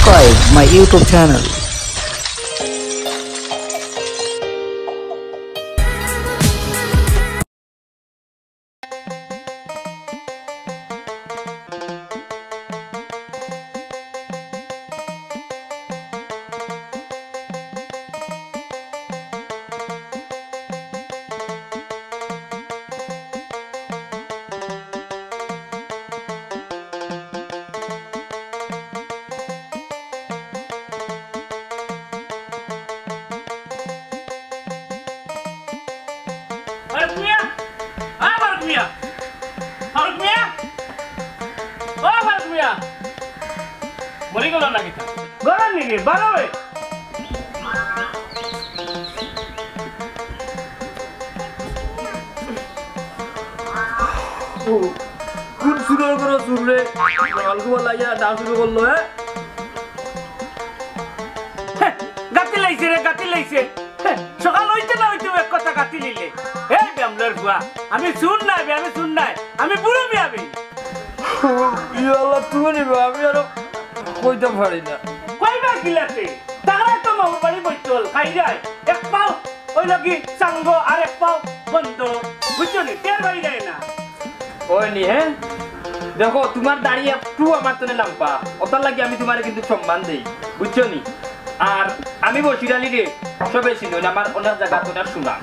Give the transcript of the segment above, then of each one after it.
subscribe my YouTube channel. Faruk Mia! Ah, Faruk Mia! Faruk Mia! Oh, Faruk Mia! Boli golo na kita. Golo ni, balo we. কোন সুরের করে সুরলে আলগু লাইয়া dance শুরু করলো গাতি লাইছে রে, গাতি লাইছে। সকাল হইতে না হইতে এক কথা গাতি লিলে। এই ব্যামলার বুয়া, আমি শুন নাই, আমি শুন নাই। আমি বুড়ো মিয়াবি। ইয়াল্লা তুমি নিবে আমি আর কইতে পারি না কইবা কিলাতে? তারা তো মামু বাড়ি বইতল খাই যায়। এক পাও ওই লাগি সাঙ্গ আর এক পাও বন্ধ। বুঝছো নি? টের বাড়ি যায় না। ওই নি দেখো তোমার দাঁড়িয়ে একটু আমার তো লাম্পা ওটার লাগে আমি তোমার কিন্তু সম্মান দেই বুঝছো নি আর আমি বসিরালি রে সবে ছিল আমার ওনার জায়গা ওনার শোনা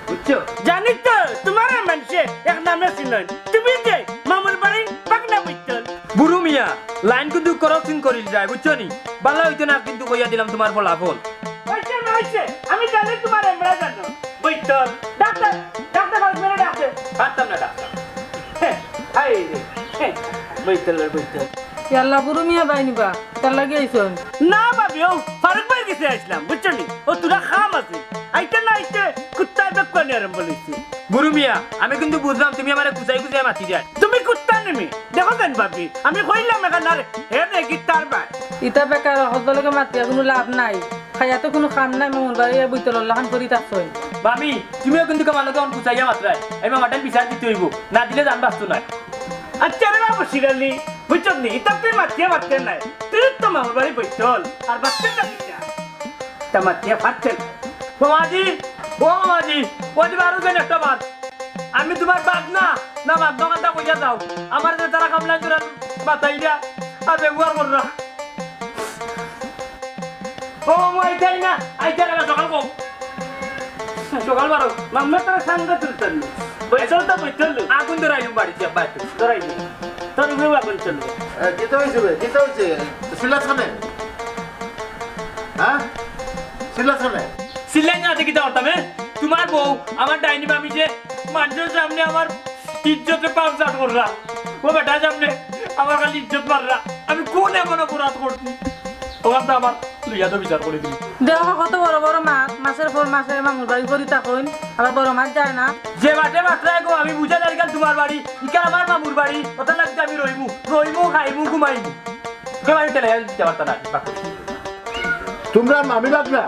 বুঝছো জানি তো তোমার মানুষে এক নামে ছিলেন। তুমি যে মামুর বাড়ি পাকনা বইতল। বুড়ু মিয়া লাইন কিন্তু ক্রসিং করিল যায় বুঝছো নি ভালো হইতো না কিন্তু কইয়া দিলাম তোমার ফলাফল হইছে না হইছে? আমি জানি তোমার এমরা জানো। বইতল ডাক্তার ডাক্তার বাস মেরে ডাকতে পারতাম না ডাক্তার হাই রে বইতল বইতল। ইয়াল্লা বুড়ো মিয়া বাইনিবা তার লাগে আইছন না ভাবি ও ফারুক ভাই কাছে আসলাম বুঝছো নি ও তোরা খাম আছে আইতে না আইতে কুত্তার বেক করে আরম্ভ হইছে। বুড়ু মিয়া আমি কিন্তু বুঝলাম তুমি আমারে কুচাই কুচাই মাতি যায় তুমি কুত্তা নেমি দেখো দেন ভাবি আমি কইলাম এখানে আর হে দেখি তার ভাই ইটা বেকার হজলকে মাতিয়া কোনো লাভ নাই খাইয়াতো কোনো কাম নাই মামুর বাড়ি বইতল লাখান করি তাছই বামি তুমিও কিন্তু মানুষকে অন কুচাইয়া মাত্রায় এই মামাটাই বিচার দিতে হইব না দিলে জান বাঁচতো না আচ্ছা রে বাবু শিরালি বুঝছো নি এটা তুই মারতে নাই তুই তো মামুর বাড়ি বইতল আর বাচ্চা না কিটা তা মাতিয়া ফাটছে মামাজি ও মামাজি ও দিবা আরো কেন একটা বাদ আমি তোমার বাদ না না বাদ দোকানটা কইয়া যাও আমার যে তারা কামলাই তোরা বাতাই দিয়া আর ব্যবহার কররা ও মু আইতাই না সকাল কম সকাল বারো মাম্মা তোর সাঙ্গ তুলতেন বইতল তো বইতল আগুন ধরাইলুম বাড়িতে বাড়িতে ধরাই নি তোর উপরে আগুন চলবে যেতে হয়েছে সিলাছনে হ্যাঁ সিলাছনে সিলাই না দেখি দাও তবে তোমার বউ আমার ডাইনি মামি যে মানুষের সামনে আমার ইজ্জতে পাম চাট কররা ও বেটা সামনে আমার খালি ইজ্জত মাররা আমি কোন এমন অপরাধ করছি ওখান তো আমার লইয়া তো বিচার করে দিই দেখ কত বড় বড় মাছ মাছের পর মাছে মামুর বাড়ি করি তখন আবার বড় মাছ যায় না যে মাঠে মাত্রায় গো আমি বুঝা যাই কাল তোমার বাড়ি ইকাল আমার মামুর বাড়ি ওটা লাগছে আমি রইমু খাইমু ঘুমাইমু কেউ আমি টেলে দিতে পারতাম না তোমরা মামি লাগলা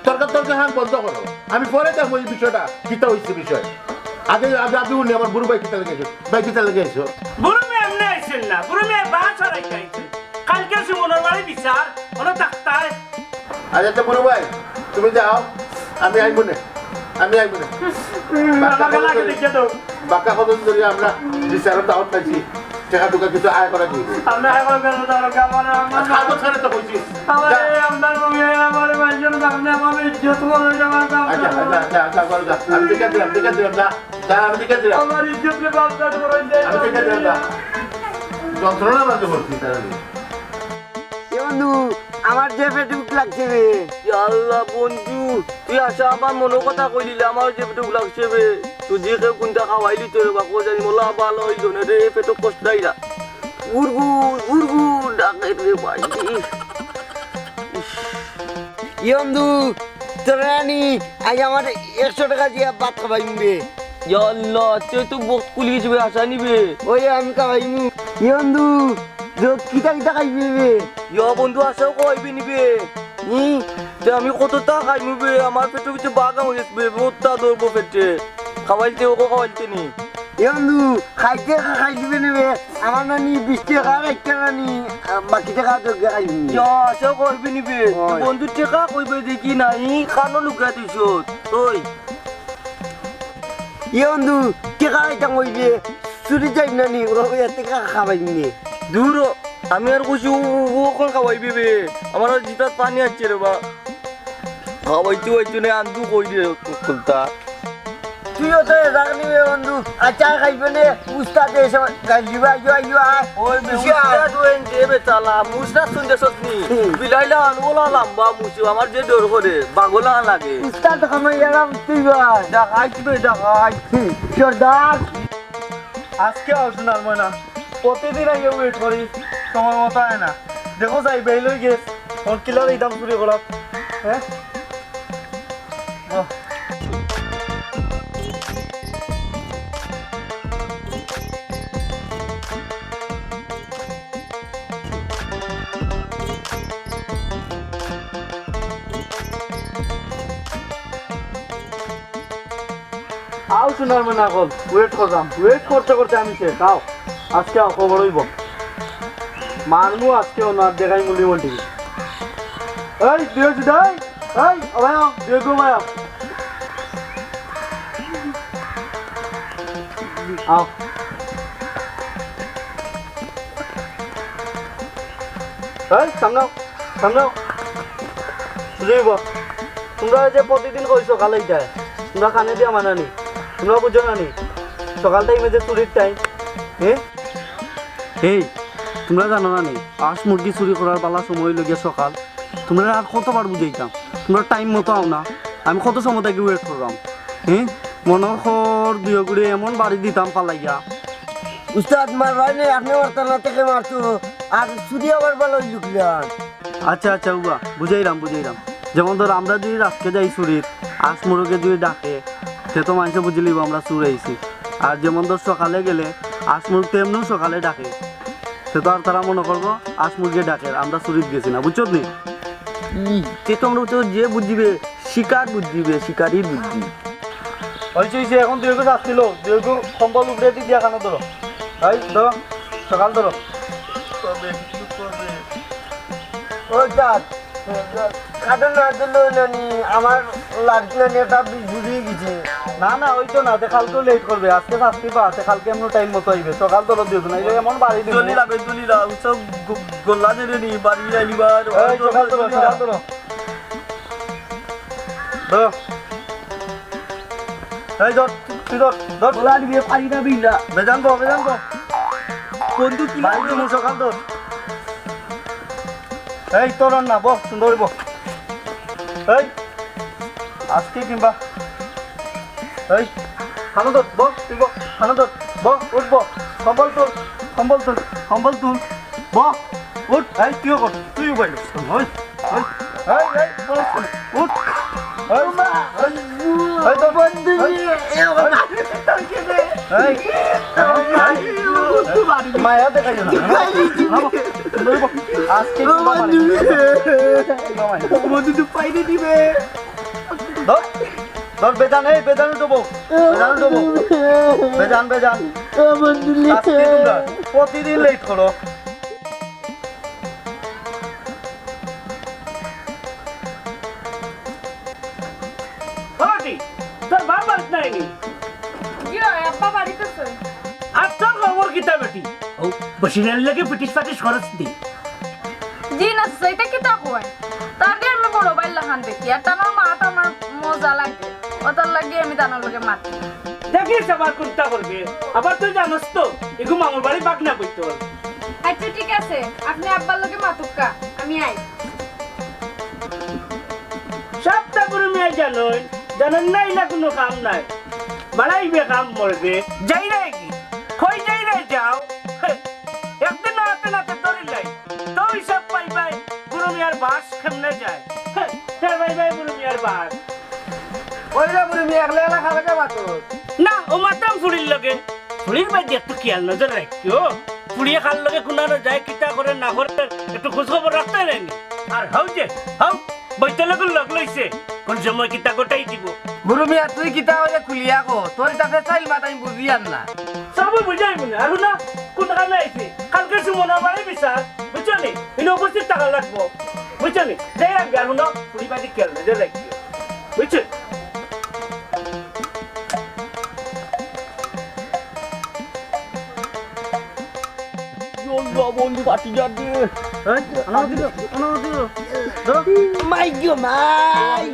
তর্কা হান বন্ধ করো আমি পরে দেখবো এই বিষয়টা কিতা হয়েছে বিষয় আগে আগে উনি আমার বুড়ো ভাই কিতা লেগেছো ভাই কিতা লেগেছো বুড়ো মেয়ে এমনি আইছেন না বুড়ো মেয়ে বাস হারাই খাইছে কালকে সুমনের বাড়ি বিচার ওরা ডাক্তার আচ্ছা তো বুড়ো ভাই তুমি যাও আমি আইবো না বাঁকা কদম ধরে আমরা বিচারত দাওয়াত পাইছি টাকা টুকা কিছু আয় করা কি আমরা এখন খাবো ছাড়ে তো কইছি আমি দেখে দিলাম আমি দেখে দিলাম যন্ত্রণা মাঝে ভর্তি তারা বন্ধু আমার যে পেটুক লাগছে রে আল্লাহ বন্ধু তুই আসা আমার মনের কথা কইলি আমার যে পেটুক লাগছে রে তুই যে কেউ কোনটা খাওয়াইলি তোর বাকো জানি মোলা ভালো হইল না রে পেটুক কষ্ট নাই না গুড়গুড় ডাকে রে ভাই বন্ধু তোর রানি আজ আমার 100 টাকা দিয়ে ভাত খাওয়াইম রে আল্লাহ তুই তো বক কুলি কিছু আসা নিবে ওই আমি খাওয়াইমু বন্ধু কিতা কিতা খাইবি বে বন্ধু আসাও কইবি নিবে আমি কত টাকা খাইমু বে আমার পেটের ভিতরে বাগা হয়ে যাবে মোটা ধরবো পেটে খাওয়াইতে ও খাওয়াইতে নি বন্ধু খাইতে খাই দিবে নেবে আমার নানি 20 টাকা একটা নানি বাকি টাকা তো খাই দিবি আচ্ছা করবি নিবে বন্ধু টেকা কইবে দেখি নাই কানো লুকা দিছ ওই বন্ধু টাকা এটা কইবে চুরি যাই নানি ও টাকা খাবাই নি দূর আমি আর কইছি ও কোন খাওয়াইবি বে আমার জিতাত পানি আসছে রে বা খাওয়াইতে হইতো না আন্দু কই দে কুলতা তুইও তো জানি বন্ধু আচার খাইবে নে উস্তাদ এসে গাল দিবা আইও ওই মুসা দুয়েন দেবে চালা মুসা শুনতে সতনি বিলাইলা আনওলা লম্বা মুসি আমার যে ডর করে বাগলা লাগে উস্তাদ খানো এরাম তুই ভাই দেখাইবে দেখাই সর্দার আজকে আসুনার ময়না প্রতিদিন আগে ওয়েট করি তোমার মতো হয় না দেখো যাই বেইলই গেছ ওর কিলার এই দাম চুরি করাত হ্যাঁ আও শোনার মনে এখন ওয়েট করলাম ওয়েট করতে করতে আমি শেষ আও আজকে খবর হইব মারমু আজকে ওনার দেখাই মুলি মন্টি এই দিও দাই এই ভাইয়া দিও গো ভাইয়া আও এই সামনাও সামনাও বুঝিব তোমরা যে প্রতিদিন কই সকালে যায় তোমরা খানে দিয়া মানানি তোমরা বুঝো না নি সকাল টাইমে যে চুরির টাইম হ্যাঁ এই তোমরা জানো না নি আজ মুরগি চুরি করার পালা সময় লগিয়া সকাল তোমরা আর কতবার বুঝাইতাম তোমরা টাইম মতো আও না আমি কত সময় থেকে ওয়েট করলাম হ্যাঁ মনের খর দুই গুড়ে এমন বাড়ি দিতাম পালাইয়া উস্তাদ মারবাই নে আপনি মারতানা থেকে মারতো আর চুরি আবার ভালো লুকলাম আচ্ছা আচ্ছা উবা বুঝাইলাম যেমন ধর আমরা যদি রাতকে যাই চুরির আজ মুরগে যদি ডাকে সে তো মানুষে বুঝে লিব আমরা চুর আইছি আর যেমন ধর সকালে গেলে আজ মুরগ তেমনিও সকালে ডাকে সে তো আর তারা মনে করবো আজ মুরগে ডাকে আমরা চুরিত গেছি না বুঝছো নি সে তো আমরা যে বুঝিবে শিকার বুঝিবে শিকারই বুদ্ধি হয়েছে এখন দুই আসছিল দুই সম্বল উপরে দিয়া খানো ধরো এই ধরো সকাল ধরো উস্তাদ কাটন না দিলো নানি আমার লাগছে নানি এটা বুঝিয়ে গেছে না না ওই তো না কালকেও লেট করবে আজকে শাস্তি পাচ্ছে কালকে এমন টাইম মতো আইবে সকাল তো দিও না এমন বাড়ি দিবে দলিলা সব গোল্লা নেবে নি বাড়ি আইবার সকাল তো ধরো এই ধর তুই ধর গোলা দিবে পারি না বিলা বেজান গো বন্ধু কি ভাই তুমি সকাল ধর এই তোর না বক সুন্দর বক এই আজকে কিংবা এই খানো ধর বক তুই বক খানো ধর বক উঠব কম্বল তুল বক উঠ এই তুইও কর তুইও বাইল ওই উঠ বন্ধু মায়া দেখাই আজকে বন্ধু তো পাইরে দিবে ধর বেজান এই বেজান উঠবো বেজান আজকে তোমরা প্রতিদিন লেট করো তোর বাপ বাড়ি নাই নি আব্বা বাড়িতে আর তোর খবর কিতা বেটি ও বসিরের লাগে পিটিস পাটিস খরচ দি জি না সেইটা কি তা হয় তাকে আমি বড় ভাই লাহান দেখি আর তানোর মা তো আমার মজা লাগে ওটার লাগে আমি তানোর লগে মাতি দেখিস আবার কোনটা করবে আবার তুই জানোস তো এগু মামুর বাড়ি বাগনা বইতো আচ্ছা ঠিক আছে আপনি আব্বার লগে মাতুকা আমি আই সবটা করে মেয়ে জানেন নাই না কোনো কাম নাই বাড়াইবে কাম মরবে যাই রে কি কই যাই রে যাও একদিন নাতে ধরিলাই তো হিসাব পাই গুরু মিয়ার বাস কেমনে যায় ভাই গুরু মিয়ার বাস ওই রে বুড়ি মিয়া একলা একলা খাবে কে বাতো না ও মাতাম ফুড়ির লগে ফুড়ির বাই একটু খেয়াল নজর রাখিও ফুড়িয়ে খাল লগে কোনানো যায় কিতা করে না করে একটু খোঁজ খবর রাখতে নেই আর হাউ যে হাউ বৈত তেলেগু লগ লইছে কোন সময় কিতা গোটাই দিব বুড়ো মিয়া তুই কিতা হইলে খুলিয়া কো তোর তাতে চাইল মাত আমি বুঝি আর না সব বুঝাই মনে আর না কোন কামে আইছে কালকে সুমনা মারে বিচার বুঝছনি ইনো উপস্থিত টাকা লাগবো বুঝছনি যাই আর গাল না পুরি বাজি খেল দে রাখি বুঝছ বন্ধু পাটি যাবে মাই গো মাই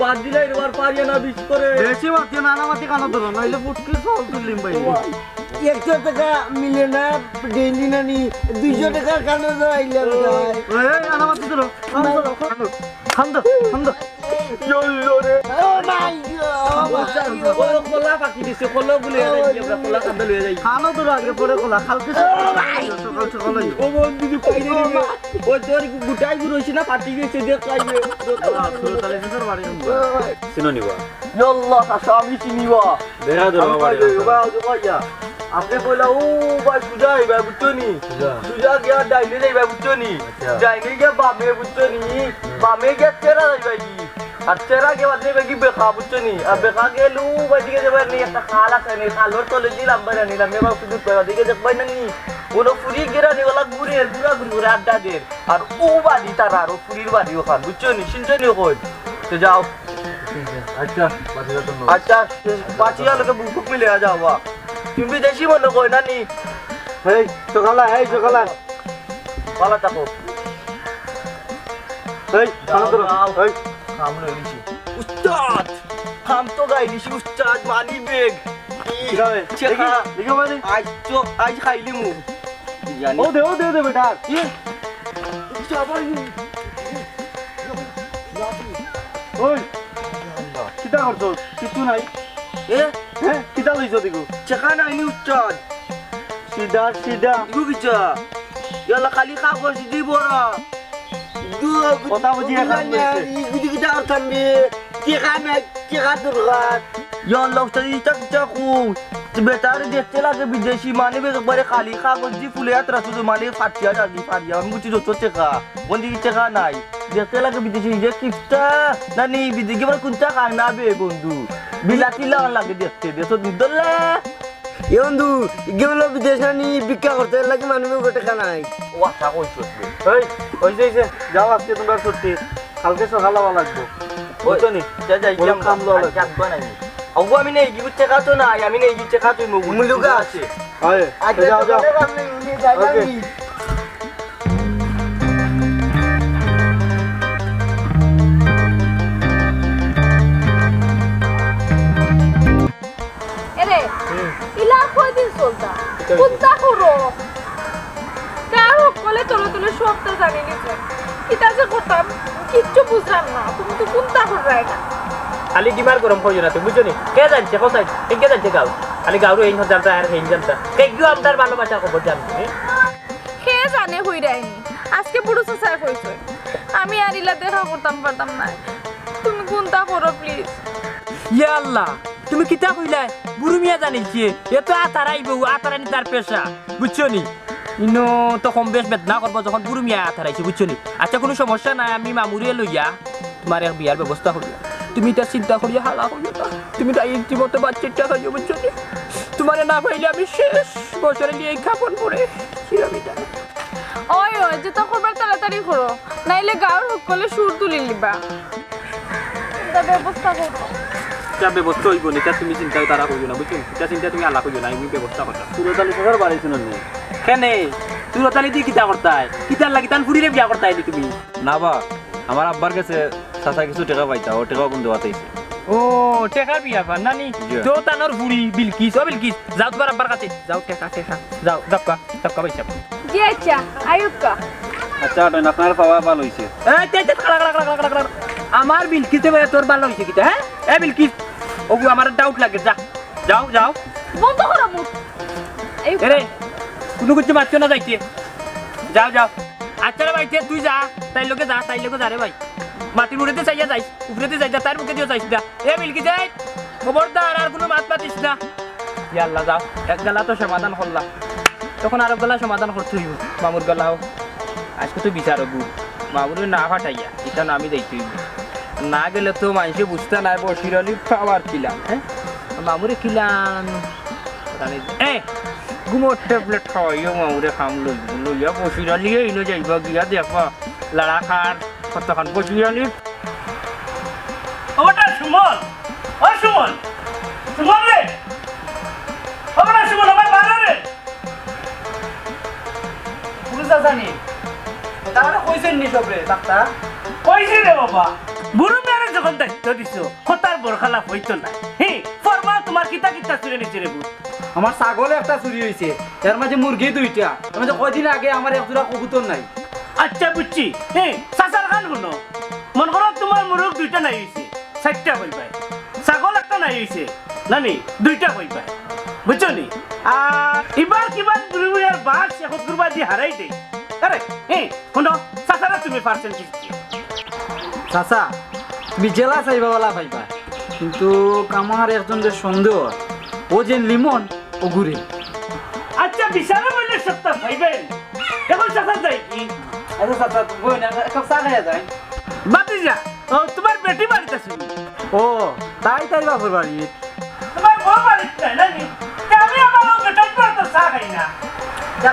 বাদ দিলে এবার পারিয়া না বিশ করে বেশি মাতি নানা মাতি কানো ধরো নাইলে ফুটকি সব তুলিম ভাই 100 টাকা মিলে না ডেইলি নানি 200 টাকা কানো আইলাম এই নানা মাতি ধরো খান্দ খান্দ ও মাই গড কলা পাকি দিছে কলা গুলে আমরা কলা কান্দা লয়ে যাই খানো ধরো আগে পরে কোলা খালকে সকাল সকাল ও বন্ধু দি পাইরে রে ও তোর গুটাই গুরইছে না পাটি গেছে দেখ পাইবে তাহলে স্যার বাড়ি চিনো নিবা আল্লাহ আমি চিনিবা দেখা ধরো বাড়ি আপনি বললা ও ভাই সুজাই ভাই বুঝছনি সুজা গিয়া ডাইনে যাই ভাই বুঝছনি ডাইনে গিয়া বামে বুঝছনি বামে গিয়া তেরা যাই ভাই আর তেরা গিয়া বাদে ভাই বেখা বুঝছনি আর বেখা গেলু ভাই দিকে যাবার নি একটা খাল আছে নি খালর তলে দিলাম ভাই নিলাম নেবা শুধু কইবা দিকে দেখবাই না নি ওনো ফুরি গেরা নি ওলা ঘুরে ঘুরে আড্ডা দের আর ও বাড়ি তারা আর ফুরির বাড়ি ওখান বুঝছনি শুনছনি কই তো যাও আচ্ছা বাড়িটা তো আচ্ছা পাঁচিয়া লোকে বুক মিলে আ যাও তুমি বিদেশি মনে কই না নি এই সকাল ভালো থাকো এই খানো ধরো এই খাম লইছি উস্তাদ খাম তো গাইলিছি উস্তাদ মানি বেগ কিরাবে চেখা লিখো মানে আজ খাইলি মু জানি ও দে বেটা কি ওই কিতা করছো কিছু নাই এ হ্যাঁ কিতা লইছো দিগু চেখা নাইনি উস্তাদ সিধা ইগু কিছা ইয়ালা খালি খা করছি দি বড়া কথা বুঝিয়ে খান ইগুদি কিতা করতাম রে কি খা দরকার ইয়ালা উস্তাদ ইটা কিছা কু বেটারে দেখতে লাগে বিদেশি মানে একবারে খালি কাগজ দি ফুলে আত্রা শুধু মানে ফাটিয়া যাবি ফাটিয়া আমি বুঝি যত চেখা বন্দি চেখা নাই দেখতে লাগে বিদেশি যে কিফটা নানি বিদেশি বলে কোনটা খায় না বে বন্ধু বিলাতি লাগান লাগে দেখতে দেশ দুদলে এ বন্ধু ইগেগুলো বিদেশ নানি ভিক্ষা করতে লাগে মানুষ গোটে খানাই ওয়াটা কইছো এই হইছে যাও আজকে তোমরা ছুটি কালকে সকালে আওয়া লাগবে বুঝছো নি যা যাই ওরা কাম লওয়া লাগবে। যাবো নাই আউ আমি নেই কি চেখা তো নাই আমি নেই কি চেখা তুই মুলুকা আছে আয় আজকে যাও যাও আপনি উনি যাইনি এরে ইলা কয়দিন চলতা কোনটা করো কারো কলে তোলে সবটা জানি নিছে কিতা যে করতাম কিচ্ছু বুঝলাম না তুমি তো কোনটা কররা এটা খালি ডিমার গরম কইও না তুমি বুঝছো নি কে জানছে কোথায় কে জানছে গাও খালি গাওর এই জানতা আর হেন জানতা কে গিও আমদার ভালোবাসা খবর জানতে কে জানে হইরাইনি আজকে পুরো সাসাই কইছে আমি আর ইলা দেখা করতাম পারতাম না তুমি কোনটা করো প্লিজ ইয়া আল্লাহ তুমি কিতা কইলাই বুড়ি মিয়া জানিছি এত আতারাইব আতারানি তার পেশা বুঝছো নি ইনো তো কম বেশ বেদনা করবো যখন বুড়ি মিয়া আতারাইছে বুঝছো নি আচ্ছা কোনো সমস্যা নাই আমি মামুরিয়ে লইয়া তোমার এক বিয়ার ব্যবস্থা করিয়া তুমি এটা চিন্তা করিয়া হালা করিয়া না তুমি তাই জীবতে বাচ্চাটা খাইও বুঝছো নি তোমারে না পাইলে আমি শেষ বছরে নিয়ে খাপন পড়ে চিরামিটা ওই যে তো করবার তাড়াতাড়ি করো নাইলে গাঁর সকলে সুর তুলি লিবা এটা ব্যবস্থা করো যা ব্যবস্থা হইব নি তা তুমি চিন্তা তারা কইও না বুঝছো তা চিন্তা তুমি আল্লাহ কইও না আমি ব্যবস্থা করতাম সুরতালি সকার বাড়ি শুনুন নি কেনে তুই রতালি দি কিতা করতাই কিতার লাগি তান ফুরিরে বিয়া করতাই নি তুমি না বা আমার আব্বার কাছে চাচা কিছু টাকা পাইতা ও টাকা কোন দেওয়াতে ও টেকার বিয়া পান নানি তো তানোর বুড়ি বিলকিস ও বিলকিস যাও তোমার আব্বার কাছে যাও টেকা যাও দক্কা পয়সা জি আচ্ছা আয়ুক্কা আচ্ছা তো আপনার পাওয়া ভালো হইছে এই তে কালা আমার বিলকিসে তোর ভালো হইছে কিটা হ্যাঁ এ বিলকিস ওগু আমার ডাউট লাগে যাও বন্ধ করো মুখ এরে কোনো কিছু মারছো না যাইতে যাও আচ্ছা রে ভাই তুই যা তাই লোকে যা রে ভাই মাটির মুড়েতে চাইয়া যাইস উপরেতে যাইতা তার মুখে দিও যাইস না এ মিলকি যাই খবরদার আর কোনো মাত পাতিস না ইয়াল্লা যাও এক গলা তো সমাধান করলাম তখন আর এক গলা সমাধান করতে হইব মামুর গলাও আজকে তো বিচার হবু মামুরে না ফাটাইয়া এটা না আমি দেখতেই না গেলে তো মানুষে বুঝতে নাই বসিরালি খাবার খিলাম হ্যাঁ মামুরে খিলাম ঘুমোর ট্যাবলেট খাওয়াইও মামুরে খাম লইয়া বসিরালি এনে যাইবা গিয়া দেখবা লাড়া খান কতক্ষণ বসিরালি ওটা সুমন ও সুমন সুমন রে ওটা সুমন আমার বাড়া রে বুঝা জানি তাহলে কইছেন নি সবরে ডাক্তার কইছি রে বাবা বুড়ো মেয়ারে যখন দায়িত্ব দিছো হতার বরখালা হইতো না ফরমা তোমার কিতা কিতা চুরে নিচে রে বুড় আমার ছাগলে একটা চুরি হয়েছে এর মাঝে মুরগি দুইটা আমি তো কয়দিন আগে আমার এক জোড়া কবুতর নাই আচ্ছা বুঝছি চাচার খান শুনো মন করো তোমার মুরগ দুইটা নাই হয়েছে 4টা হই পায় ছাগল একটা নাই হয়েছে নানি 2টা হই পায় বুঝছো নি আর এবার কিবার বুড়ি বুড়িয়ার বাস এখন গুরবা দিয়ে হারাই দে আরে শুনো চাচারা তুমি পারছেন কি চাচা তুমি জেলা চাইবা বলা পাইবা কিন্তু আমার একজনের সন্দেহ ও যে লিমন ও ঘুরে আচ্ছা বিচারে বললে সত্য ভাইবেন এখন চাচা যাই কি আচ্ছা চাচা বই না এক কাপ চা খাইয়া যায় বাতি যা ও তোমার বেটি বাড়িতে শুনি ও তাই বাপুর বাড়ি তোমার বউ বাড়িতে নাই নানি আমি আমার বেটার পর তো চা খাই না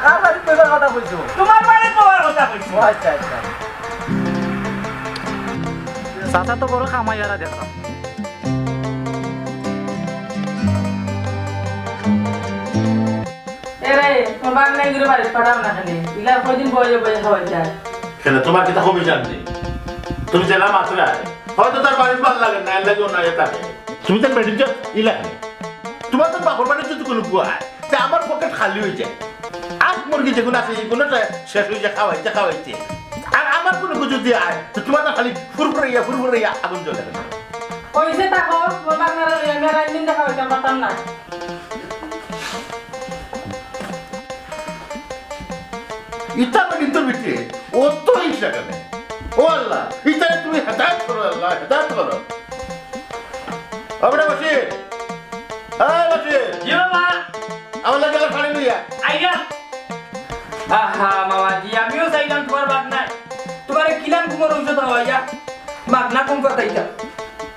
কার বাড়ি কইবার কথা বলছো তোমার বাড়ি পাওয়ার কথা কইছি আচ্ছা আচ্ছা চাচা তো বড় খামাইয়ারা দেখলাম এরে তোমার নাই গুলো বাড়ি পাঠাও না খালি ইলা কয়দিন বয়ে বয়ে খাওয়াই যায় কেন তোমার কিতা কমে জাননি তুমি জেলা মাত্র হয়তো তার বাড়ির ভালো লাগে না লাগে না থাকে তুমি তার বেডির ইলা তোমার তো বাপর বাড়ির যদি কোনো বুয়া তা আমার পকেট খালি হয়ে যায় আজ মুরগি যেগুলো আছে এগুলো শেষ হয়ে যায় খাওয়াইতে আর আমার কোনো কিছু দিয়ে আয় তো তোমার না খালি ফুরফুরাইয়া আগুন জ্বলে গেল কইছে তাকো তোমার নারা লইয়া মেরা দিন দেখা হইতাম পারতাম না ইটা মানে তোর ভিতরে ও তো ইচ্ছা কেন ও আল্লাহ ইটা তুমি হেদায়ত করো আল্লাহ হেদায়ত করো আমরা বসে জি বাবা আমার লাগে পানি লইয়া আইয়া আহা মামাজি আমিও চাইলাম তোমার বাদ নাই তোমার কিলাম কুমার ঔষধ খাওয়াইয়া বাদ না কোন কথা এটা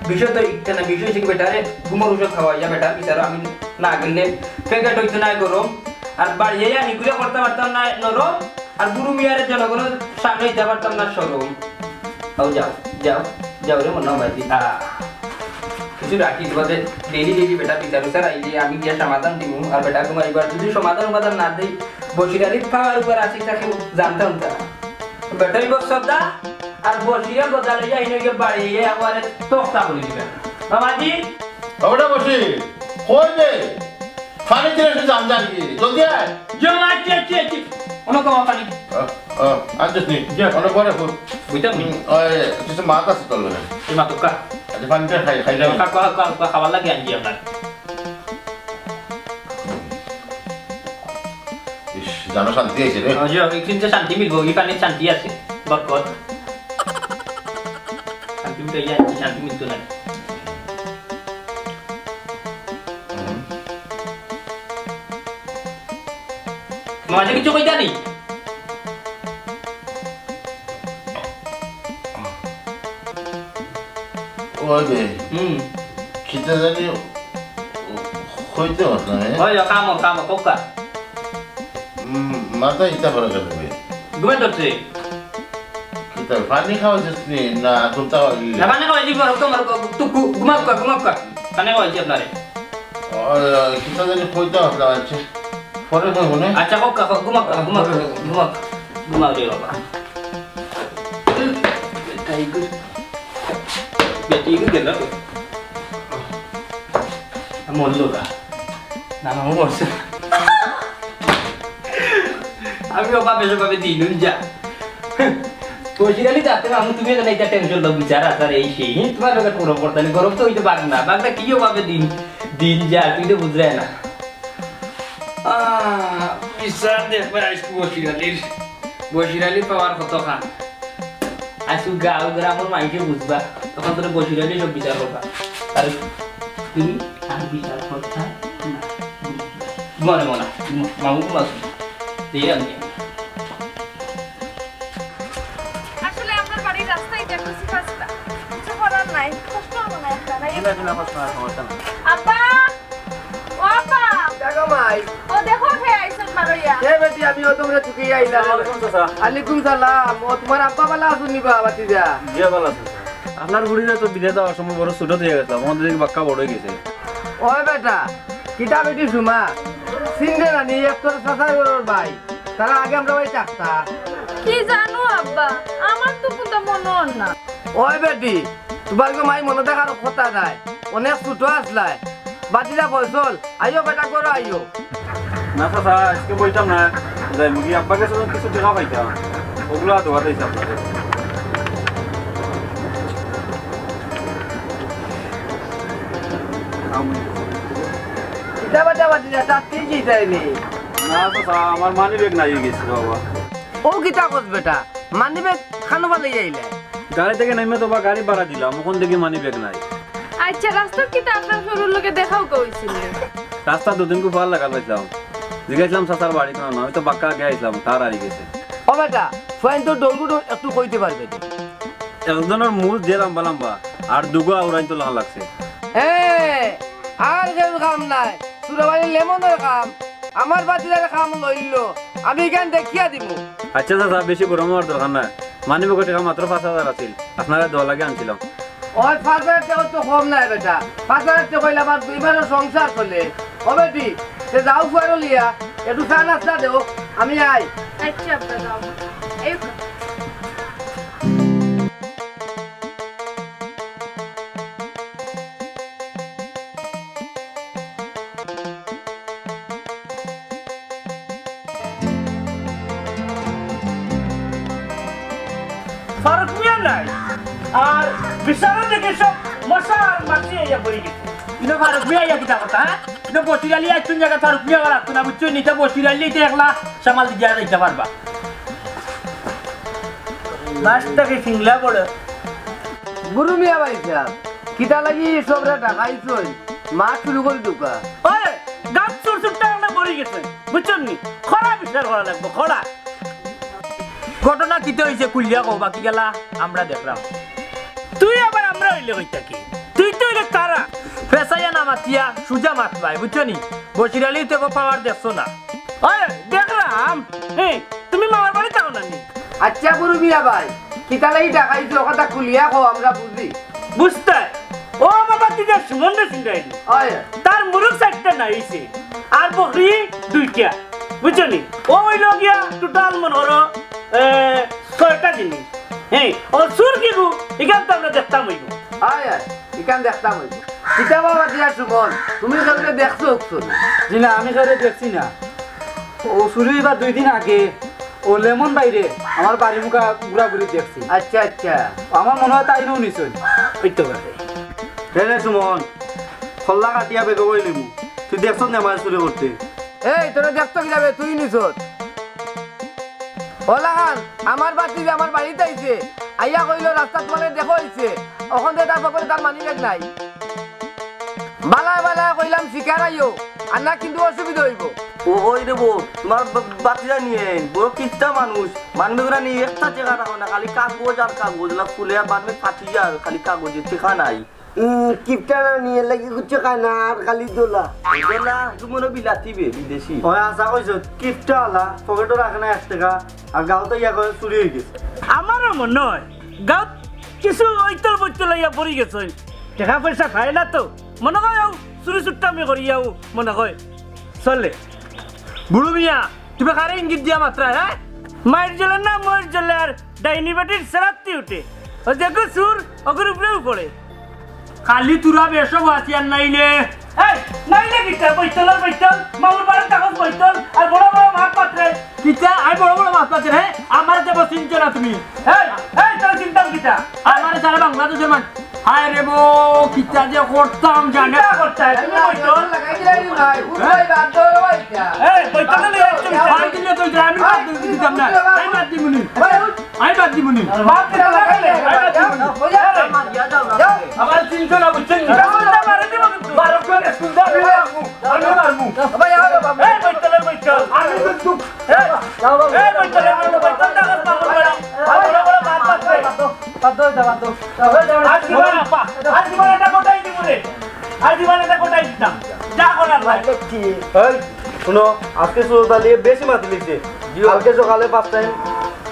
বিষয় তো একটা না বিষয় শিখ বেটারে কুমার ঔষধ খাওয়াইয়া বেটা বিচারো আমি না গেলে প্যাকেট হইতো না গরম আর বাড়িয়ে নিগুলো করতে পারতাম না নরম আর গুরু মিয়ারের জনগণের সামনে দিতে পারতাম না সরম যাও যাও যাও রে মনে হয় কিছু রাখি বাদে ডেলি বেটা বিচারো স্যার এই যে আমি গিয়ে সমাধান দিব আর বেটা তোমার এবার যদি সমাধান না দিই বসিরালি খাওয়ার উপর আসি তাকে জানতাম তারা বেটারি বস শব্দা আর বসিরা গদা লইয়া এনে গিয়ে বাড়িয়ে আবার তোক্তা বলে দিবেন মামাজি আমরা বসে কই দে পানি দিয়ে এসে জাম জানি জলদি আয় জমা চেচি অনেক কমা পানি আচ্ছা নি অনেক পরে বুঝতাম ওই কিছু মাছ আছে তোর লগে এই মাতুকা আচ্ছা পানিটা খাই যাও খাবার লাগে আনজি আপনার ইস জানো শান্তি হয়েছে রে কিন্তু শান্তি মিলবো এই পানির শান্তি আছে বরকত শান্তি মিলতে শান্তি মিলতো না মাঝে কিছু কইতা নেই ওই বে খিদে জানি হইতে পারছ না ওই কাম কোকা মাথা ইচ্ছা করে গেল ঘুমে ধরছে কিতা পানি খাওয়াছিস নি না তুলতা হইলি না পানি খাওয়াইছি তোমার তুকু ঘুমাক্কা পানি খাওয়াইছি আপনারে কিতা জানি কইতে পারছ আছে পরে কই মনে আচ্ছা কোকা ঘুমাও রে বাবা বেটি গেল মরলো না মামু মরছে আমি ওভাবে দিন যা বসিরালি যাতে মামু তুমি এখানে একটা টেনশন দাও বিচার আসার এই সেই তোমার লোকের কোনো পড়তা নেই গরম তো হইতে পারে না বাগদা কি ওভাবে দিন যা তুই তো বুঝলে না বিচার দেখবার আসবো বসিরালির পাওয়ার কত খান আসু গাঁও গ্রামের মাইকে বুঝবা তখন তোর বসিরালি সব বিচার করবা আর তুমি আর বিচার করতা না মনে মামু ঘুমাস দিয়ে আমি আসলে এটা খুশি কাজটা কিছু করার নাই কষ্ট হবে না একটা নাই কিনা কিনা কষ্ট আর সমস্যা না আপা ও আপা টাকা মাই ও দেখো হে আইছেন মারইয়া এ বেটি আমি ও তোমরা চুকি আইলা আলাইকুম সালাম ও তোমার আব্বা বালা আসুনি বা বাতিজা জি ভালো আছে আপনার ঘুরিলে তো বিদেশ যাওয়ার সময় বড় ছোট হয়ে গেছিলাম আমাদের দিকে বাক্কা বড় হয়ে গেছে ওই বেটা কিটা বেটি সুমা সিনদে রানি একটর সাসাই ওর ভাই তারা আগে আমরা ওই চাকতা কি জানো আব্বা আমার তো কোনটা মনে হল না ওই বেটি তোমার গো মাই মনে দেখার কথা নাই অনেক ছোট আসলাই বাতিজা বলছল আইও বেটা করো আইও না চাচা আজকে বলতাম না যাই মুখি আব্বাকে কিছু টাকা পাইতাম ওগুলো দোকাতে হিসাব করে কিটা বেটা বাতিজা চাকতি কি চাইনি না চাচা আমার মানি ব্যাগ নাই গেছে বাবা ও কিটা কস বেটা মানিবে খানো ভালো আইলে গাড়ি থেকে নেমে তো বা গাড়ি ভাড়া দিলাম ওখান থেকে মানি ব্যাগ নাই আচ্ছা রাস্তা কিটা আপনার শরীর লোকে দেখাও কইছিল রাস্তা দুদিন খুব ভালো লাগা পাইছিলাম জিজ্ঞাসলাম চাচার বাড়ি কোনো না আমি তো বাক্কা আগে আইছিলাম তার আড়ি গেছে ও বেটা ফাইন তো ডলগুলো একটু কইতে পারবে একজনের মূল যে লম্বা লম্বা আর দুগো আউরাইন তো লাগা লাগছে আর কেউ কাম নাই সুরাবাড়ি লেমনের কাম আমার বাতিদার কাম লইল আমি এখান দেখিয়া দিব আচ্ছা চাচা বেশি গরম হওয়ার দরকার নাই মানি ব্যাগের টাকা মাত্র 5,000 আছিল আপনারা 10 লাগে আনছিলাম ওই 5,000 টাকা তো কম নাই বেটা 5,000 টাকা কইলা বাদ দুইবারও সংসার চলে ও বেটি তে যাও ফুয়ারো লিয়া একটু চা নাস্তা দেও আমি আই আচ্ছা আব্বা যাও এই ফারুক মিয়া নাই আর বিশাল থেকে সব মশা আর মাছি ইয়া পড়ে গেছে ইনো ফারুক মিয়া ইয়া কিটা কথা হ্যাঁ ইনো বসিরালি আইতুন জায়গা ফারুক মিয়া আর তুই না বুঝছো নিতে বসিরালি তে একলা সামাল দিয়া যাইতে পারবা লাস্টটাকে সিংলা পড়ে গুরু মিয়া ভাই সাহেব কিটা লাগি সবরে ঢাকাইছই মা শুরু করে দুকা ওই গাছ সুর সুরটা না পড়ে গেছে বুঝছো নি খরা বিচার করা লাগবে খরা ঘটনা কিতে হইছে কুলিয়া কও বাকি গেলা আমরা দেখলাম তুই আবার আমরা হইলে কইতা কি তুই তো হইলে তারা ফেসাইয়া না মাতিয়া সুজা মাত ভাই বুঝছো নি বসিরালি তো পাওয়ার দেখছো না ওই দেখলাম তুমি মামার বাড়ি যাও না নি আচ্ছা গুরু মিয়া ভাই কিটা লাগি ঢাকাইছো কথা কুলিয়া কো আমরা বুঝি বুঝতে ও বাবা তুই যে সুমন্দর সিংহাইলি ওই তার মুরুখ সাইডটা নাইছে আর বকরি দুইটা বুঝছো নি ও হইল গিয়া টোটাল মন হলো 6টা জিনিস হ্যাঁ ও সুর কিগু এখান তো আমরা দেখতাম হইব আয় আয় ইকান দেখতাম হইব কিটা বাবা দিয়া সুমন তুমি কালকে দেখছো উকছুন জি না আমি কারে দেখছি না ও শুরু বা 2 দিন আগে ও লেমন বাইরে আমার বাড়ি মুখা ঘুরাঘুরি দেখছি আচ্ছা আচ্ছা আমার মনে হয় তাই নও নিছই হইতে পারে রে সুমন খল্লা কাটিয়া বেগ বইলিমু তুই দেখছ না আমার চুরি করতে এই তোরা দেখতো কি যাবে তুই নিছস ওলাহান আমার বাতি যে আমার বাড়িতে আইছে আইয়া কইলো রাস্তা তোমালে দেখো হইছে ওখান থেকে তার পকেটে তার মানি ব্যাগ নাই বালায় বালায় কইলাম শিকার আইও আর না কিন্তু অসুবিধা হইব ওই রে বউ তোমার বাতিজা নিয়ে বড় কিচ্ছা মানুষ মানবেগুলা নিয়ে একটা জায়গা রাখো না খালি কাগজ আর কাগজ ফুলে বানবে ফাটিয়া আর খালি কাগজের টেকা নাই কিপটা নিয়ে লাগি কুচ্ছ কানা আর খালি দোলা না তুমি মনে বিলাতিবে বিদেশি ওই আশা কইছ কিপটা আলা পকেটে রাখে না 1 টাকা আর গাও তো ইয়া করে চুরি হয়ে গেছে আমারও মনে হয় গাঁত কিছু ঐতল বৈতল ইয়া পড়ি গেছে টাকা পয়সা খায় না তো মনে হয় চুরি চুট্টামি করিয়াও মনে হয় চলে বুড়ো মিয়া তুমি কারে ইঙ্গিত দিয়া মাত্রা হ্যাঁ মায়ের জলে না ময়ের জলে আর ডাইনি বাটির সেরাত্তি উঠে ও দেখো সুর ওগুর উপরেও পড়ে খালি তুরা বেসব আসিয়ার নাইলে নাইলে কিটা বৈতল আর বৈতল মামুর বাড়ির কাগজ বৈতল আর বড় বড় মাছ পাত্রে কিটা আর বড় বড় মাছ পাত্রে হ্যাঁ আমার দেব চিনছো না তুমি তোর চিন্তা কিটা আমার সারা বাংলাদেশের মান হায় রে বো কিটা যে করতাম জানে করতে তুমি বৈতল লাগাই দিলাই ভাই উঠলাই বাদ দো ভাইটা বৈতল নিয়ে একটু ভাই দিলে তো আমি বাদ দিতাম না আমি বাদ দিমুনি আমি বাদ দিমুনি বাদ দিলে লাগাইলে আমি বাদ দিমুনি আমার চিন্তা না বুঝছেন চিন্তা মারে দিব বারো করে সুন্দর আমি মারমু ভাই আও বাবা এই বৈতলের বৈতল আমি তো এই বৈতলের বৈতল টাকা পাবো বড় বড় মাছ পাচ্ছে বাদ দাও আর দিবা না পা আর দিবা না এটা কোটাই দিব রে আর দিবা না এটা কোটাই দিতাম যা করার ভাই এই শুনো আজকে সুরতালি বেশি মাতি লিখছে কালকে সকালে 5 টাইম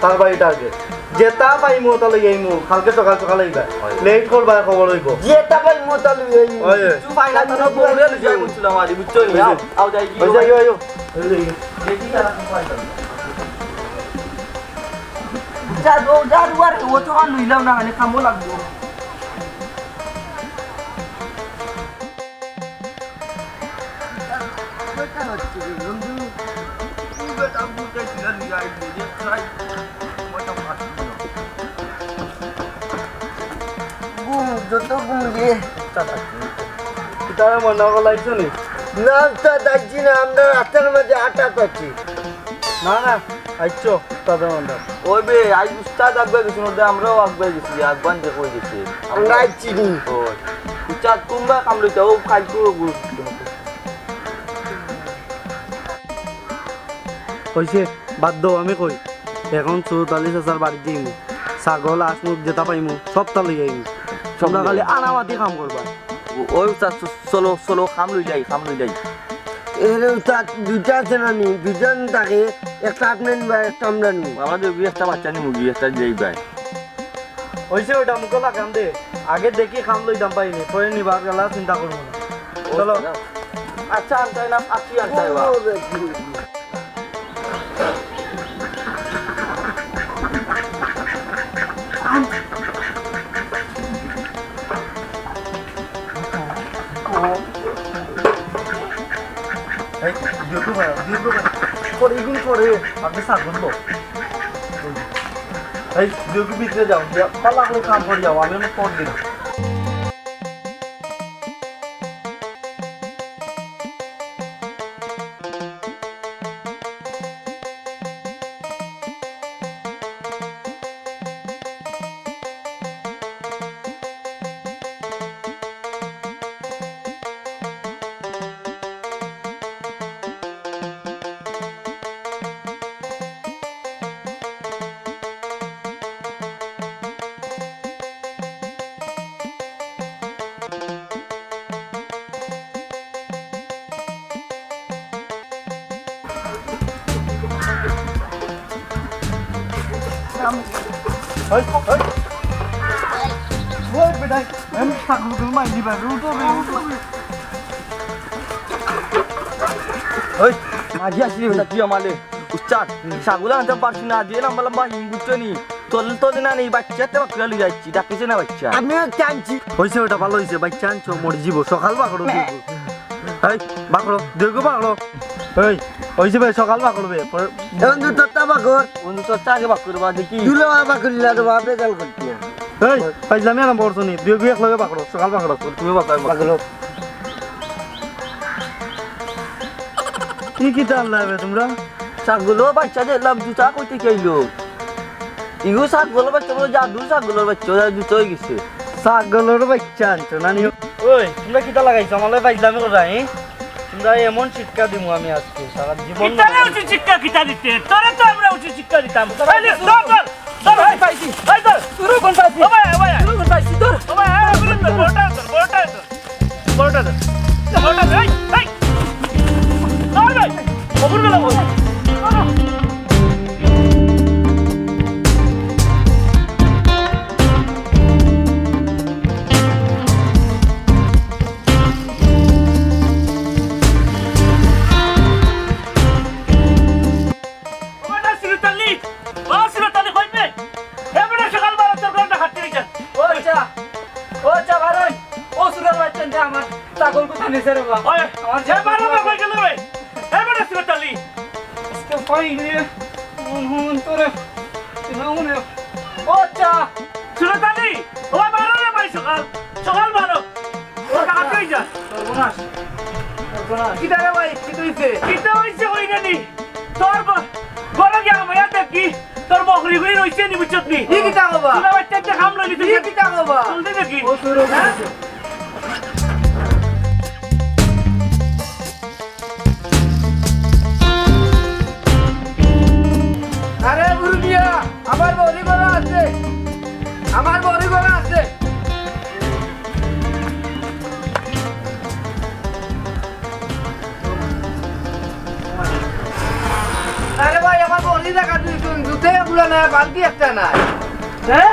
তার বাড়ি টার্গেট যেটা পাইমু তাহলে এইমু কালকে সকালে আইবা লেট করবা খবর হইব যেটা পাই মোতালু এই তুই ফাইনাল তো বলে যাই বুঝছিলাম আর বুঝছো নি আও যাই কি আইও দেখি তারা ফাইনাল যা দুয়ার ও তো আর লইলাম না মানে কামো লাগবো যত ঘুমিয়ে তারা মনে লাগছে নি না তা দেখছি না আমরা রাস্তার মাঝে আটা পাচ্ছি না না আইছো তাদের মনে ওই বে আই উস্তাদ আগবে গেছিল দে আমরাও আগবে গেছি আগবান যে কই গেছে আমরা আইছি নি ওই উস্তাদ তোমরা কাম লইতে ও খাইছো হইছে বাদ দাও আমি কই এখন 44,000 বাড়ি দিমু ছাগল আসমুখ যেটা পাইমু সব তা লই আইমু তোমরা খালি আনামাতি কাম করবা ওই উস্তাদ চলো খাম লই যাই এর উস্তাদ দুইটা আছে না নি দুজন থাকে একটা আপনি নিবা একটা আমরা নিব আমাদের দুই একটা বাচ্চা নি মুগি একটা যাই ভাই হইছে ওটা মুখে লাগাম দে আগে দেখি খাম লই দাম পাইনি পরে নিবার গেলা চিন্তা করবো না চলো আচ্ছা আনতাই না আছি আনতাই বা এই দিও করে ইগুন করে আপনি ছাগল তো এই দিও ভিতরে যাও পালা করে কাম করে যাও আমি অনেক পর দিলাম ওই বেটা আমি ছাগলগুলো মাই দিবা উঠো ওই আজি আসলি বেটা তুই আমালে উস্তাদ ছাগল আনতে পারছি না দিয়ে লম্বা লম্বা হিম বুঝছো নি তোলে না নেই বাচ্চাতে বাকরা লই যাচ্ছি ডাকিছে না বাচ্চা আমিও চাইছি হইছে ওটা ভালো হইছে বাচ্চা আনছো মরে যাব সকাল বাকড়ো এই বাকড়ো দেখো বাকড়ো এই হইছে ভাই সকাল বাকড়ো বে এখন দুটো তাবাকর বন্ধু তোর আগে বাক করবা দেখি দুলো বাকরিলা তো বাপে গাল করতে এই পাইলামি আরাম করছনি দুই এক লগে বাকড়ো সকাল বাকড়ো তুমি বাকাই বাকলো কি টান লাগবে তোমরা ছাগল বাচ্চা যে লাভ জুতা কইতে কইলো ইগো ছাগল বাচ্চা বলে জাদু ছাগল বাচ্চা জুতা হয়ে গেছে ছাগলের বাচ্চা আনছো নানি ওই তোমরা কিটা লাগাইছো আমালে পাইলামি করা তোমরা এমন শিক্ষা দিমু আমি আজকে সারা জীবন কিতারে উচিত শিক্ষা কিতা দিতে তোরে তো আমরা উচিত শিক্ষা দিতাম আইলে ধর ভাই পাইছি এই ধর শুরু কোন পাইছি ও ভাই শুরু কোন পাইছি ধর ও ভাই বড়টা ধর এই ধর ভাই কবুল গেল বল ছাগল কোথায় নিছে রে বাবা আমার যে বারো বাবা গেল রে এবারে সুরতালি আজকে পাইনি হুন তোরে শুনুন ও চা সুরতালি ও বারো রে ভাই সকাল বারো ও কাকে যা সর্বনাশ কিটা রে ভাই কি হইছে কিটা হইছে হই নানি তোর বড় গিয়া মায়া দেখি তোর বকরি হই রইছে নি বুঝছত নি কি কিটা বাবা তুই বাচ্চাকে খামলা নি তুই কি কিটা বাবা চলতে দেখি ও শুরু হইছে আরে বুড়িয়া আমার বলি করা আছে আমার বড়ি বড় আছে আরে ভাই আমার বড়ি দেখা তুই জুতে গুলো না বালতি একটা নাই হ্যাঁ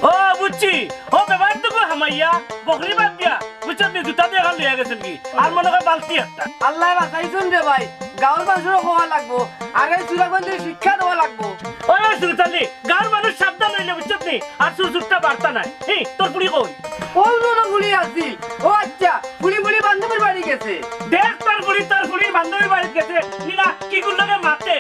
ও বুঝছি ও বেবার তো হামাইয়া বকরি বাদ দিয়া বুঝছেন নি জুতা দিয়ে গাল লিয়া গেছেন কি আর মনে হয় বালতি একটা আল্লাহ বাঁচাইছুন রে ভাই গাঁর মানুষেরও হওয়া লাগবো আগে চূড়াগঞ্জের শিক্ষা দেওয়া লাগবো ওই সুরতালি গাঁর মানুষ সাবধান হইলে বুঝছেন নি আর সুরসুরটা বার্তা নাই হি তোর পুরি কই ওই মনে গুলি আসছিল ও আচ্ছা পুলি পুলি বান্ধবীর বাড়ি গেছে দেখ তোর পুরি বান্ধবী বাড়ি গেছে নিনা কি গুলোকে মারতে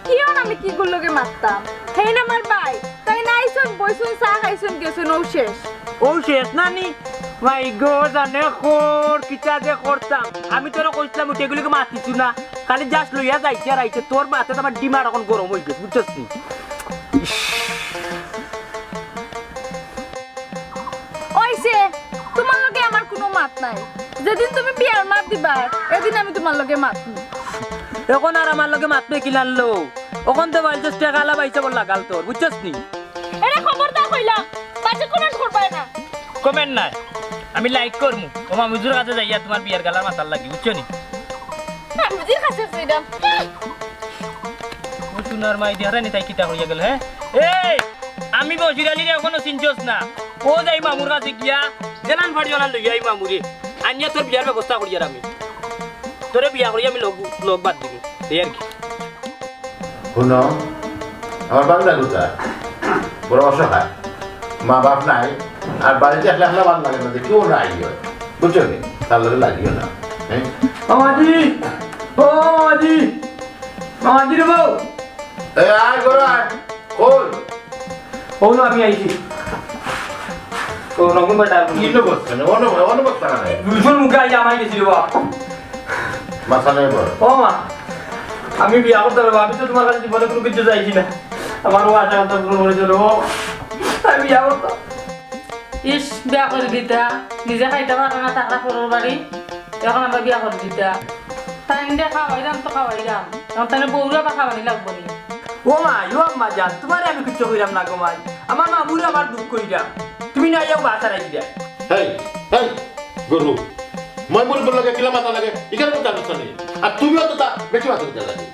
কিও আমি কি গুলোকে মারতাম হেই না আমার ভাই তাই নাইছুন বইছুন চা খাইছুন গেছুন ও শেষ ও শেষ নানি মাই গো জানে খোর কিটা যে করতাম আমি তোরা কইছিলাম ওইগুলোকে মাতিছু না খালি যাস লইয়া যাইছে আর আইছে তোর মাথাতে আমার ডিমার এখন গরম হয়ে গেছে বুঝছিস নি ওইছে তোমার লগে আমার কোনো মাত নাই যেদিন তুমি বিয়ার মাত দিবা এদিন আমি তোমার লগে মাত এখন আর আমার লগে মাতবে কি লানলো ওখান তো বলছিস টাকা পাইছে বল লাগাল তোর বুঝছিস নি এরে খবরদার কইলাম বাজে কমেন্ট করবাই না কমেন্ট নাই আমি লাইক করমু ও মামুজুর কাছে যাইয়া তোমার বিয়ার গালার মাথার লাগি বুঝছো নি আমি বুঝি খাসে সেটা ও সুনার মাই দিহারা নি তাই কিতা হইয়া গেল হ্যাঁ এই আমি বসির আলী রে এখনো চিনছস না ও যাই মামুর কাছে গিয়া জেলান ফাড়িওয়ালা লইয়া এই মামুরে আনিয়া তোর বিয়ার ব্যবস্থা করিয়া আমি তোরে বিয়া করি আমি লোক বাদ দিব এই আর কি শুনো আমার বাংলা কোথা বড় অসহায় মা বাপ নাই আর বাড়িতে একলা একলা ভালো লাগে না কেউ নাই হয় বুঝছো নি তার লগে লাগিও না হ্যাঁ মামাজি ও মামাজি মামাজি রে বউ এ আয় গরো আয় কই ওনো আমি আইছি তো নগুন বেটা কি তো বসছে না অনুভব করা নাই দুজন মুখে আই আমাই গেছিল বাবা মাথা নেই বড় ও মা আমি বিয়া করতে পারবো আমি তো তোমার কাছে জীবনে কোনো কিছু চাইছি না আমার ও আশা কথা পূরণ করে চলো আমি বিয়া করতাম ইস বিয়া করে দিতা নিজে খাইতে পারো না টাকা পরের বাড়ি এখন আমরা বিয়া করে দিতা তাই নিয়ে খাওয়াইলাম তো খাওয়াইলাম এখন তাহলে বউরা বা খাওয়ানি লাগবো নি ও মা ইউ আম্মা জান তোমারে আমি কিচ্ছু কইরাম না গো মা আমার মা বুড়া আমার দুঃখ কইরাম তুমি না যাও বাসা রাখি দিয়া হেই হেই গরু মই মোর বল লাগে কিলা মাথা লাগে ইখানে তো জানো না আর তুমিও তো তা বেশি মাথা দিতে লাগে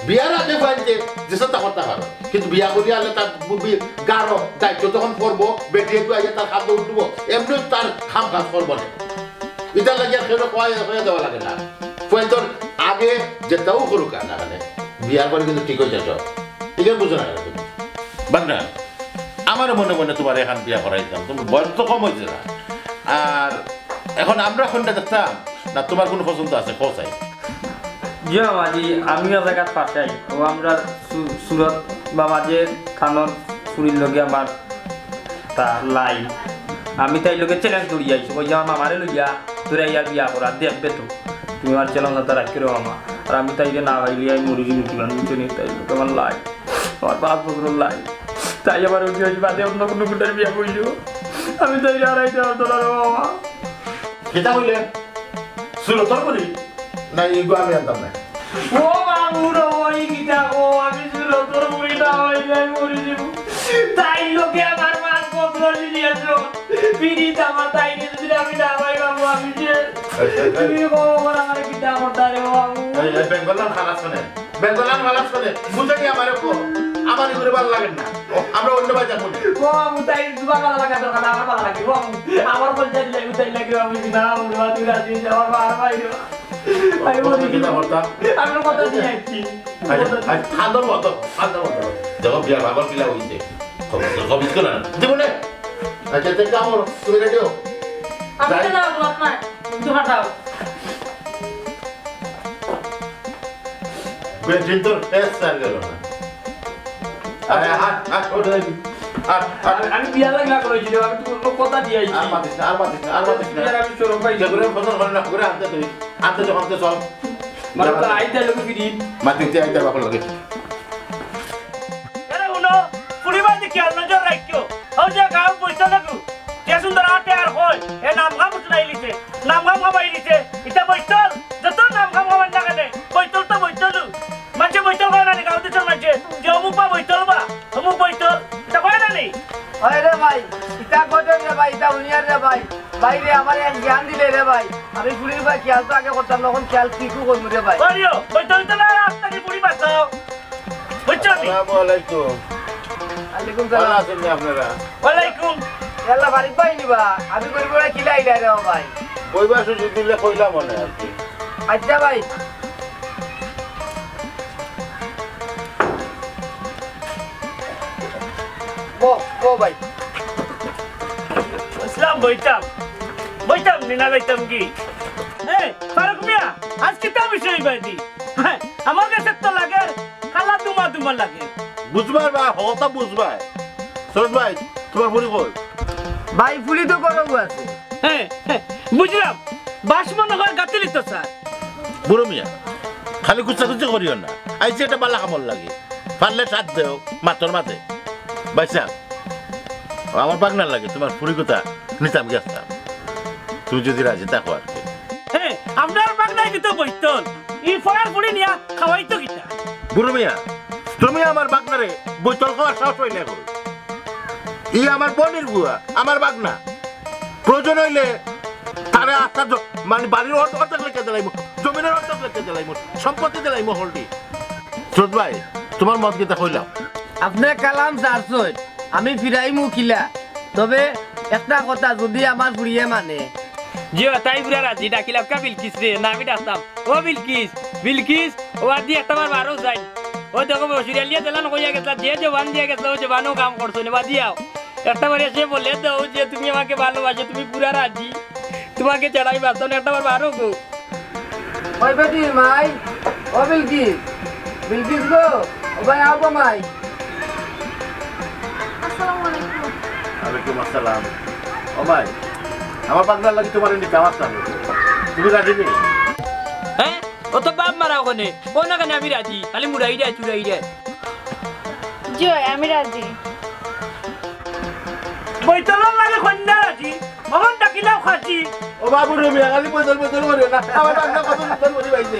বিয়ার আগে বাইতে যেসব তা করতে পারো কিন্তু বিয়া করিয়া আলে তার গারো দায়িত্ব যখন পড়বো বেটি একটু আইয়া তার খাদ্য উঠবো এমনি তার খাম কাজ করবো না এটা লাগে খেলো হয়ে দেওয়া লাগে না তোর আগে যেটাও করুক না মানে বিয়ার পরে কিন্তু ঠিক হয়ে যাচ্ছ এখানে বুঝো না তুমি বাংলা আমার মনে মনে তোমার এখন বিয়া করাইতাম তোমার বয়স তো কম হয়েছে না আর এখন আমরা কোনটা দেখতাম না তোমার কোনো পছন্দ আছে কোথায় জিয়া মাঝি আমিও জায়গাত পাঠাই ও আমরা সুরত বা মাঝের থানোর ফুরির লগে আমার তা লাই আমি তাই লোকে চ্যালেঞ্জ করি যাইছি ওই যে আমার মামারে লইয়া তোরা ইয়ার বিয়া করা দেখবে তো তুমি আমার চ্যালেঞ্জ হাতে রাখি রে মামা আর আমি তাই না ভাইলি আমি মরি যাবি কিমান বুঝে নি তাই লোক আমার লাই আমার 5 বছর লাই তাই আবার উঠে আসি বাদে অন্য কোনো গুটার বিয়া করছো আমি তাই হারাইতে পারতো না রে মামা সেটা হইলে সুরতর করি না এগুলো আমি আনতাম না ও মামুর ওই গীতা গো আমি সুরতর মুড়িটা হইলে মরি যাব তাই লোকে আমার মান কবর দিয়েছো পিরিত আমার তাই যদি আমি না ভাই বাবু আমি যে তুমি গো আমার গীতা করতে রে বাবু এই বেঙ্গলার খালাস শুনে বুঝে কি আমারে কো আমার এগুলো ভালো লাগে না আমরা অন্য বাজা বলি ও বাবু তাই দুবা ভালো লাগা দরকার আমার ভালো লাগে বাবু আমার বলতে দিলে তাই লাগে আমি না আমি বাদু রাজি যাওয়ার বার বাইরে আই বলি কি করতা আমি কথা দিয়ে আইছি খান্দর মতো দেখো বিয়ার বাবার কিলা হইছে কবিস করে না দিব না আচ্ছা দেখো আমার তুমি রেডিও আমি তো যাবো আপনার তুমি হাঁটাও বেজিন তোর টেস্ট আর গেল না আরে হাত ওঠে আমি বিয়া লাগলা করেছিল আমি তো কথা দিয়ে আইছি আর মাতিস না আমি চরম পাই যেগুলো ফসল করে না করে আনতে তুই আনতে যখন তো চল মানে তো আইতা লোক ফিরি মাতিতে আইতে বাপর লাগে এরে উনো পুরিবাই দেখি আর নজর রাখিও ও যে গাঁও বইতে লাগু কে সুন্দর আটে আর কই এ নাম গাম শুনাই লিছে নাম গাম গাবাই লিছে এটা বইতল যত নাম গাম গাবাই না কেনে বইতল তো বইতলু মাঝে বইতল কয় না গাঁও দিছর মাঝে যে অমুক বা বইতল বা অমুক বইতল এটা কয় না নি ওই রে ভাই ইটা কইতো রে ভাই ইটা উনিয়ার রে ভাই ভাই রে আমার এক জ্ঞান দিলে রে ভাই আমি পুলিশ ভাই খেয়াল তো আগে করতাম তখন খেয়াল কিছু করবো রে ভাই বলিও ওই তো না রাস্তা কি পুরি বাঁচাও বুঝছো নি আসসালামু আলাইকুম আলাইকুম ভালো সালাম আছেন নি আপনারা ওয়ালাইকুম এলা বাড়ি পাই নিবা আমি করবো না কিলাই রে ভাই কইবা সুযোগ দিলে কইলাম মনে আর কি আচ্ছা ভাই ও ভাই ইসলাম বইতাম নিনা যাইতাম কি এই ফারুক মিয়া আজ কি তা বিষয় বাইদি হ্যাঁ আমার কাছে তো লাগে খালা দুমা লাগে বুঝবার বা হতা বুঝবার সরদ ভাই তোমার পুরি কই ভাই ফুলি তো করবো আছে হ্যাঁ বুঝলাম বাস মনে হয় গাতিলি তো স্যার বুড়ো মিয়া খালি কুচাকুচি করিও না আইছে এটা বালা কামড় লাগে পারলে সাথ দেও মাতর মাতে বাইসা আমার বাগনার লাগে তোমার পুরি কথা নিতাম গেছতাম তুমি যদি রাজি থাকো আর কি হ্যাঁ আপনার বাগনাই কিন্তু বইতন ই ফরার পুরি নিয়া খাওয়াইতো কিটা বুড়ো মিয়া তুমি আমার বাগনারে বৈতল খাওয়ার সাহস হইলে করো ই আমার বোনের বুয়া আমার বাগনা প্রয়োজন হইলে তারে আস্থা মানে বাড়ির অর্ধেক লেখা দিলাইম জমিনের অর্ধেক লেখা দিলাইম সম্পত্তি দিলাইম হলটি শ্রোত ভাই তোমার মত গীতা কইলাম আপনার কালাম চারশোয় আমি ফিরাইমু খিলা তবে একটা কথা যদি আমার ফুরিয়ে মানে জিও তাই বুড়া রাজি ডাকিলাম কা বিলকিস রে না আমি ডাকতাম ও বিলকিস ও আদি একটা বার বারো যাই ও দেখো বসিরালিয়া দিলাম কইয়া গেছলা যে জবান দিয়ে গেছলা ও জবানও কাম করছো না বাদিয়াও একটা বার এসে বলে দাও যে তুমি আমাকে ভালোবাসো তুমি পুরা রাজি তোমাকে চড়াই বাসো না একটা বার বারো গো ওই বেটি মাই ও বিলকিস গো ও ভাই আও গো মাই আসসালামু আলাইকুম ওয়ালাইকুম আসসালাম ও ভাই আমার বাগনার লাগে তোমার এনে কামাত না তুমি রাজি নেই হ্যাঁ ও তো বাপ মারা ওখানে ও না কেন আমি রাজি খালি মুড়াই যায় চুড়াই যায় জয় আমি রাজি বইতলন লাগে কন্যা রাজি মগন ডাকিলাও খাজি ও বাবু রে মিয়া খালি বৈতল করিও না আমার বাগনা কত সুন্দর করে বাইছে